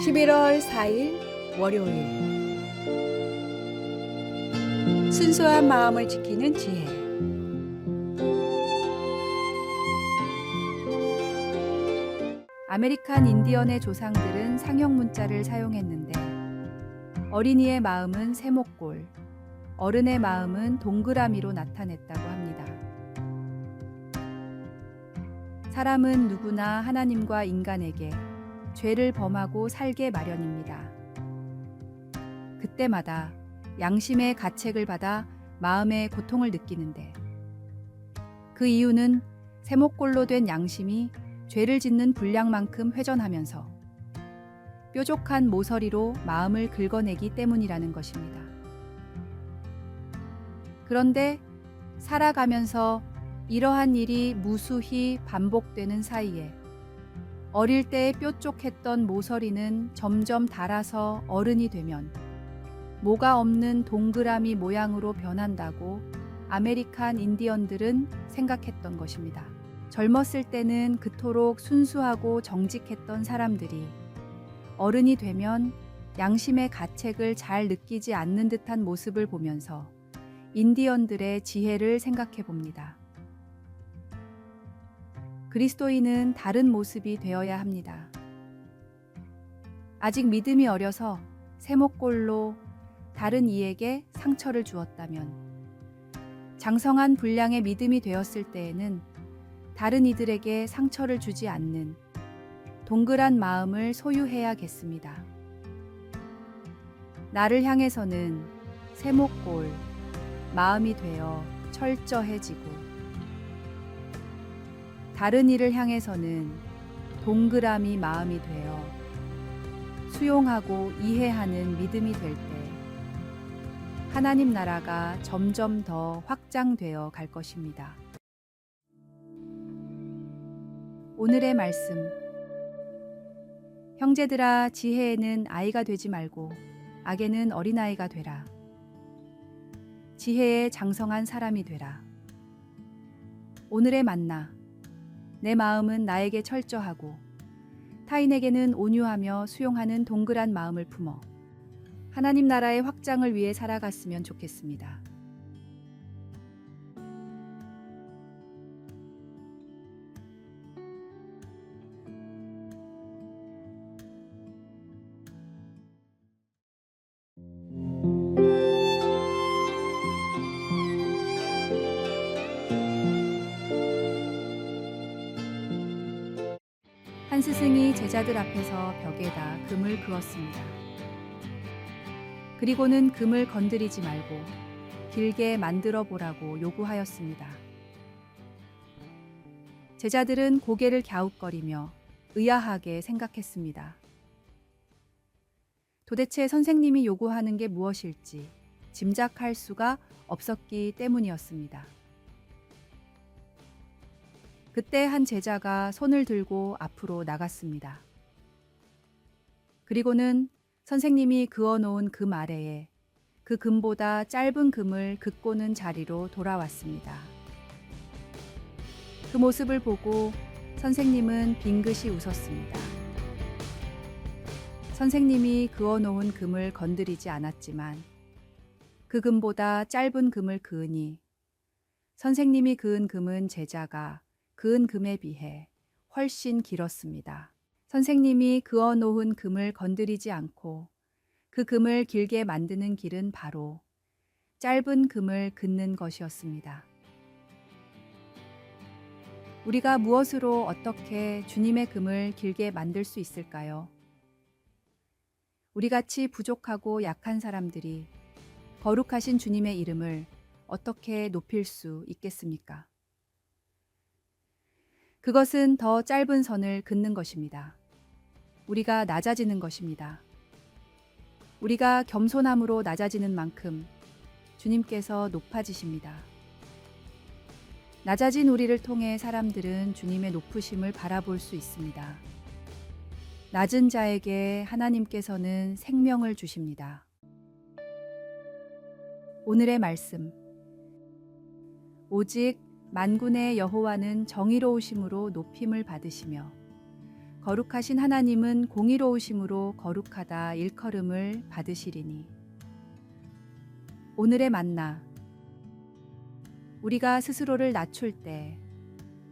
11월 4일 월요일. 순수한 마음을 지키는 지혜. 아메리칸 인디언의 조상들은 상형 문자를 사용했는데 어린이의 마음은 세모꼴, 어른의 마음은 동그라미로 나타냈다고 합니다. 사람은 누구나 하나님과 인간에게 죄를 범하고 살게 마련입니다. 그때마다 양심의 가책을 받아 마음의 고통을 느끼는데 그 이유는 세모꼴로 된 양심이 죄를 짓는 분량만큼 회전하면서 뾰족한 모서리로 마음을 긁어내기 때문이라는 것입니다. 그런데 살아가면서 이러한 일이 무수히 반복되는 사이에 어릴 때의 뾰족했던 모서리는 점점 닳아서 어른이 되면 모가 없는 동그라미 모양으로 변한다고 아메리칸 인디언들은 생각했던 것입니다. 젊었을 때는 그토록 순수하고 정직했던 사람들이 어른이 되면 양심의 가책을 잘 느끼지 않는 듯한 모습을 보면서 인디언들의 지혜를 생각해 봅니다. 그리스도인은 다른 모습이 되어야 합니다. 아직 믿음이 어려서 세모꼴로 다른 이에게 상처를 주었다면, 장성한 분량의 믿음이 되었을 때에는 다른 이들에게 상처를 주지 않는 동그란 마음을 소유해야겠습니다. 나를 향해서는 세모꼴 마음이 되어 철저해지고, 다른 이를 향해서는 동그라미 마음이 되어 수용하고 이해하는 믿음이 될 때 하나님 나라가 점점 더 확장되어 갈 것입니다. 오늘의 말씀. 형제들아, 지혜에는 아이가 되지 말고 악에는 어린아이가 되라. 지혜에 장성한 사람이 되라. 오늘의 만나. 내 마음은 나에게 철저하고 타인에게는 온유하며 수용하는 동그란 마음을 품어 하나님 나라의 확장을 위해 살아갔으면 좋겠습니다. 한 스승이 제자들 앞에서 벽에다 금을 그었습니다. 그리고는 금을 건드리지 말고 길게 만들어 보라고 요구하였습니다. 제자들은 고개를 갸웃거리며 의아하게 생각했습니다. 도대체 선생님이 요구하는 게 무엇일지 짐작할 수가 없었기 때문이었습니다. 그때 한 제자가 손을 들고 앞으로 나갔습니다. 그리고는 선생님이 그어놓은 금 아래에 그 금보다 짧은 금을 긋고는 자리로 돌아왔습니다. 그 모습을 보고 선생님은 빙긋이 웃었습니다. 선생님이 그어놓은 금을 건드리지 않았지만 그 금보다 짧은 금을 그으니 선생님이 그은 금은 제자가 그은 금에 비해 훨씬 길었습니다. 선생님이 그어놓은 금을 건드리지 않고 그 금을 길게 만드는 길은 바로 짧은 금을 긋는 것이었습니다. 우리가 무엇으로 어떻게 주님의 금을 길게 만들 수 있을까요? 우리같이 부족하고 약한 사람들이 거룩하신 주님의 이름을 어떻게 높일 수 있겠습니까? 그것은 더 짧은 선을 긋는 것입니다. 우리가 낮아지는 것입니다. 우리가 겸손함으로 낮아지는 만큼 주님께서 높아지십니다. 낮아진 우리를 통해 사람들은 주님의 높으심을 바라볼 수 있습니다. 낮은 자에게 하나님께서는 생명을 주십니다. 오늘의 말씀. 오직 만군의 여호와는 정의로우심으로 높임을 받으시며 거룩하신 하나님은 공의로우심으로 거룩하다 일컬음을 받으시리니. 오늘의 만나. 우리가 스스로를 낮출 때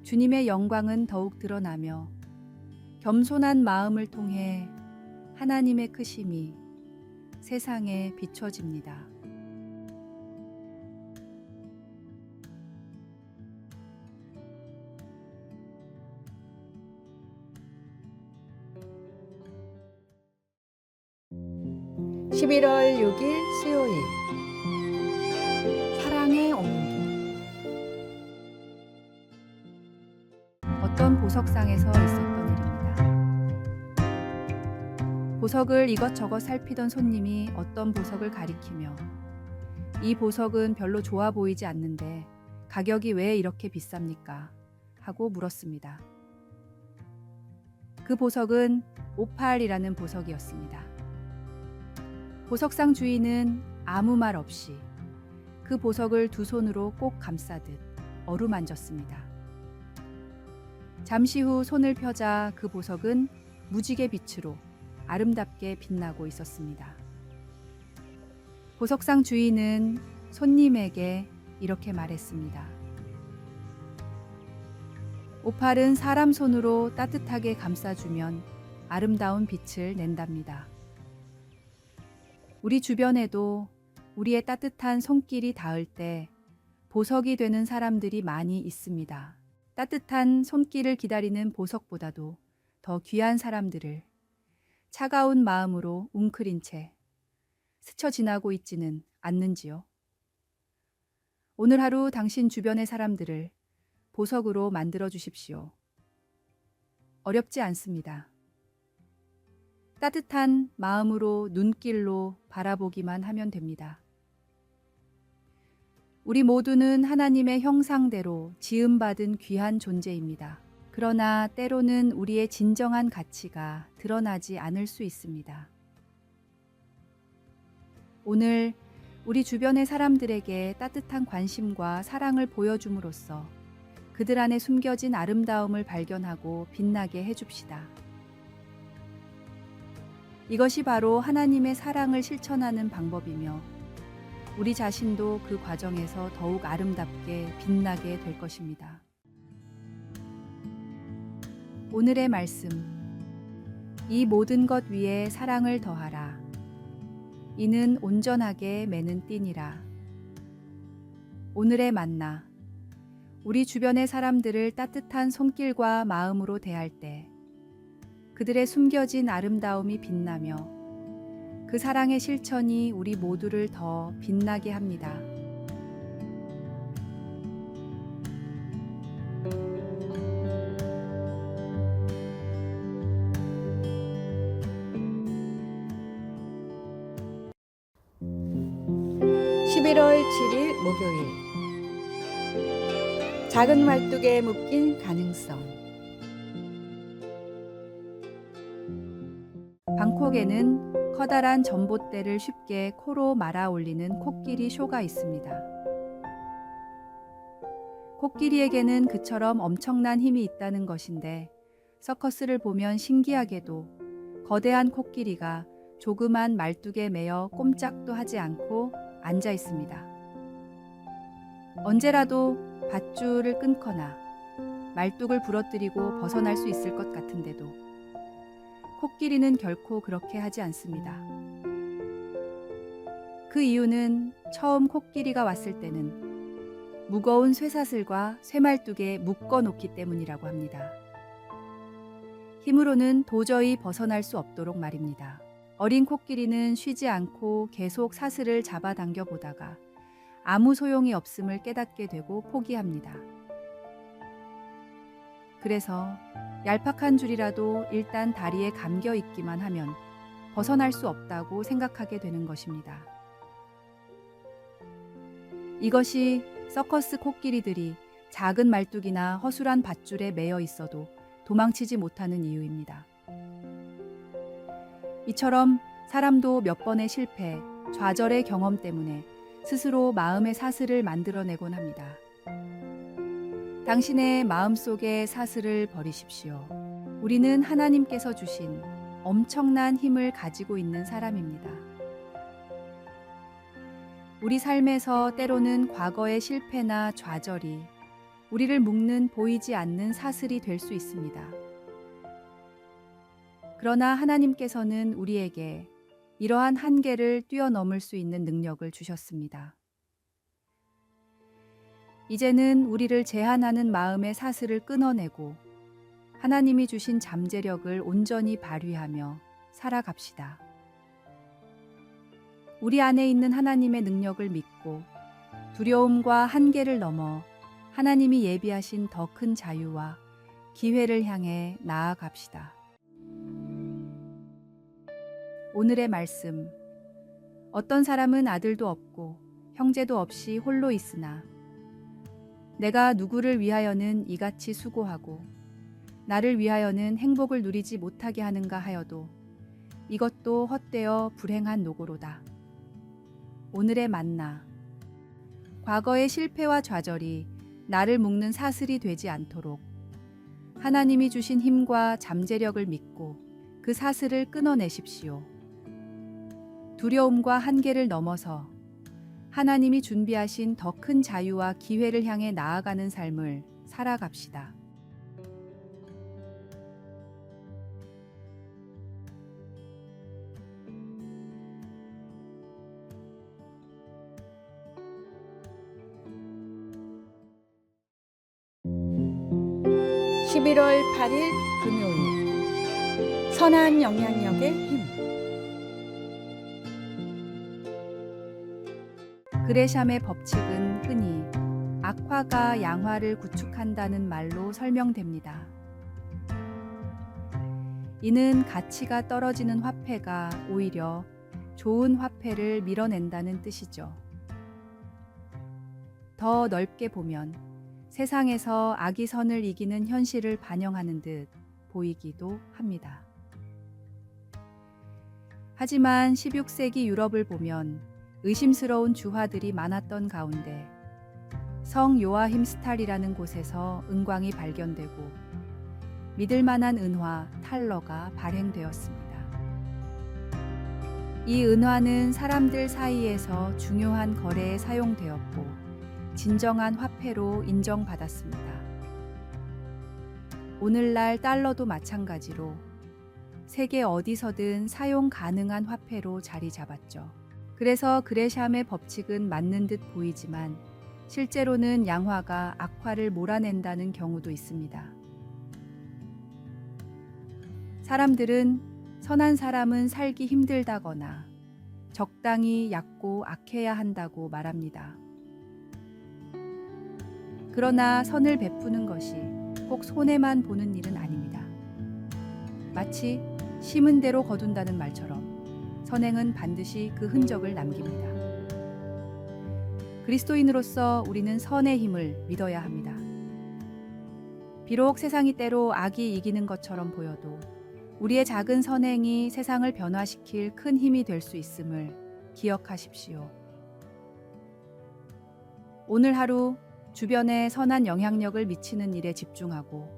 주님의 영광은 더욱 드러나며 겸손한 마음을 통해 하나님의 크심이 세상에 비춰집니다. (11월 6일) 수요일 사랑의 온기. 어떤 보석상에서 있었던 일입니다. 보석을 이것저것 살피던 손님이 어떤 보석을 가리키며 이 보석은 별로 좋아 보이지 않는데 가격이 왜 이렇게 비쌉니까? 하고 물었습니다. 그 보석은 오팔이라는 보석이었습니다. 보석상 주인은 아무 말 없이 그 보석을 두 손으로 꼭 감싸듯 어루만졌습니다. 잠시 후 손을 펴자 그 보석은 무지개 빛으로 아름답게 빛나고 있었습니다. 보석상 주인은 손님에게 이렇게 말했습니다. 오팔은 사람 손으로 따뜻하게 감싸주면 아름다운 빛을 낸답니다. 우리 주변에도 우리의 따뜻한 손길이 닿을 때 보석이 되는 사람들이 많이 있습니다. 따뜻한 손길을 기다리는 보석보다도 더 귀한 사람들을 차가운 마음으로 웅크린 채 스쳐 지나고 있지는 않는지요? 오늘 하루 당신 주변의 사람들을 보석으로 만들어 주십시오. 어렵지 않습니다. 따뜻한 마음으로 눈길로 바라보기만 하면 됩니다. 우리 모두는 하나님의 형상대로 지음받은 귀한 존재입니다. 그러나 때로는 우리의 진정한 가치가 드러나지 않을 수 있습니다. 오늘 우리 주변의 사람들에게 따뜻한 관심과 사랑을 보여줌으로써 그들 안에 숨겨진 아름다움을 발견하고 빛나게 해줍시다. 이것이 바로 하나님의 사랑을 실천하는 방법이며 우리 자신도 그 과정에서 더욱 아름답게 빛나게 될 것입니다. 오늘의 말씀. 이 모든 것 위에 사랑을 더하라. 이는 온전하게 매는 띠니라. 오늘의 만나. 우리 주변의 사람들을 따뜻한 손길과 마음으로 대할 때 그들의 숨겨진 아름다움이 빛나며 그 사랑의 실천이 우리 모두를 더 빛나게 합니다. (11월 7일) 목요일 작은 말뚝에 묶인 가능성. 방콕에는 커다란 전봇대를 쉽게 코로 말아 올리는 코끼리 쇼가 있습니다. 코끼리에게는 그처럼 엄청난 힘이 있다는 것인데 서커스를 보면 신기하게도 거대한 코끼리가 조그만 말뚝에 매여 꼼짝도 하지 않고 앉아 있습니다. 언제라도 밧줄을 끊거나 말뚝을 부러뜨리고 벗어날 수 있을 것 같은데도 코끼리는 결코 그렇게 하지 않습니다. 그 이유는 처음 코끼리가 왔을 때는 무거운 쇠사슬과 쇠말뚝에 묶어 놓기 때문이라고 합니다. 힘으로는 도저히 벗어날 수 없도록 말입니다. 어린 코끼리는 쉬지 않고 계속 사슬을 잡아당겨 보다가 아무 소용이 없음을 깨닫게 되고 포기합니다. 그래서 얄팍한 줄이라도 일단 다리에 감겨 있기만 하면 벗어날 수 없다고 생각하게 되는 것입니다. 이것이 서커스 코끼리들이 작은 말뚝이나 허술한 밧줄에 매여 있어도 도망치지 못하는 이유입니다. 이처럼 사람도 몇 번의 실패, 좌절의 경험 때문에 스스로 마음의 사슬을 만들어내곤 합니다. 당신의 마음속의 사슬을 버리십시오. 우리는 하나님께서 주신 엄청난 힘을 가지고 있는 사람입니다. 우리 삶에서 때로는 과거의 실패나 좌절이 우리를 묶는 보이지 않는 사슬이 될 수 있습니다. 그러나 하나님께서는 우리에게 이러한 한계를 뛰어넘을 수 있는 능력을 주셨습니다. 이제는 우리를 제한하는 마음의 사슬을 끊어내고 하나님이 주신 잠재력을 온전히 발휘하며 살아갑시다. 우리 안에 있는 하나님의 능력을 믿고 두려움과 한계를 넘어 하나님이 예비하신 더 큰 자유와 기회를 향해 나아갑시다. 오늘의 말씀. 어떤 사람은 아들도 없고 형제도 없이 홀로 있으나 내가 누구를 위하여는 이같이 수고하고 나를 위하여는 행복을 누리지 못하게 하는가 하여도 이것도 헛되어 불행한 노고로다. 오늘의 만나. 과거의 실패와 좌절이 나를 묶는 사슬이 되지 않도록 하나님이 주신 힘과 잠재력을 믿고 그 사슬을 끊어내십시오. 두려움과 한계를 넘어서 하나님이 준비하신 더 큰 자유와 기회를 향해 나아가는 삶을 살아갑시다. (11월 8일) 금요일 선한 영향력의 힘. 그레샴의 법칙은 흔히 악화가 양화를 구축한다는 말로 설명됩니다. 이는 가치가 떨어지는 화폐가 오히려 좋은 화폐를 밀어낸다는 뜻이죠. 더 넓게 보면 세상에서 악이 선을 이기는 현실을 반영하는 듯 보이기도 합니다. 하지만 16세기 유럽을 보면 의심스러운 주화들이 많았던 가운데 성 요아힘스탈이라는 곳에서 은광이 발견되고 믿을 만한 은화 탈러가 발행되었습니다. 이 은화는 사람들 사이에서 중요한 거래에 사용되었고 진정한 화폐로 인정받았습니다. 오늘날 달러도 마찬가지로 세계 어디서든 사용 가능한 화폐로 자리 잡았죠. 그래서 그레샴의 법칙은 맞는 듯 보이지만 실제로는 양화가 악화를 몰아낸다는 경우도 있습니다. 사람들은 선한 사람은 살기 힘들다거나 적당히 얕고 악해야 한다고 말합니다. 그러나 선을 베푸는 것이 꼭 손해만 보는 일은 아닙니다. 마치 심은 대로 거둔다는 말처럼 선행은 반드시 그 흔적을 남깁니다. 그리스도인으로서 우리는 선의 힘을 믿어야 합니다. 비록 세상이 때로 악이 이기는 것처럼 보여도 우리의 작은 선행이 세상을 변화시킬 큰 힘이 될 수 있음을 기억하십시오. 오늘 하루 주변에 선한 영향력을 미치는 일에 집중하고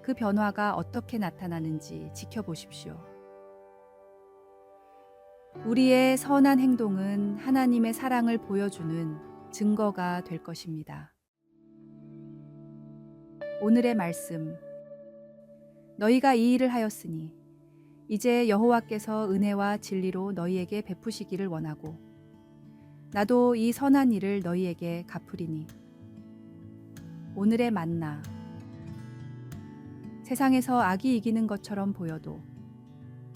그 변화가 어떻게 나타나는지 지켜보십시오. 우리의 선한 행동은 하나님의 사랑을 보여주는 증거가 될 것입니다. 오늘의 말씀. 너희가 이 일을 하였으니 이제 여호와께서 은혜와 진리로 너희에게 베푸시기를 원하고 나도 이 선한 일을 너희에게 갚으리니. 오늘의 만나. 세상에서 악이 이기는 것처럼 보여도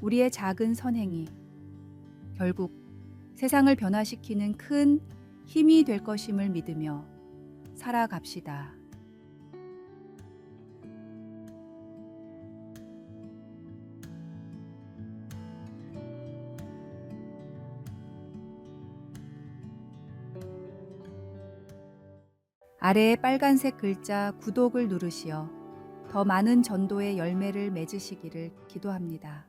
우리의 작은 선행이 결국 세상을 변화시키는 큰 힘이 될 것임을 믿으며 살아갑시다. 아래의 빨간색 글자 구독을 누르시어 더 많은 전도의 열매를 맺으시기를 기도합니다.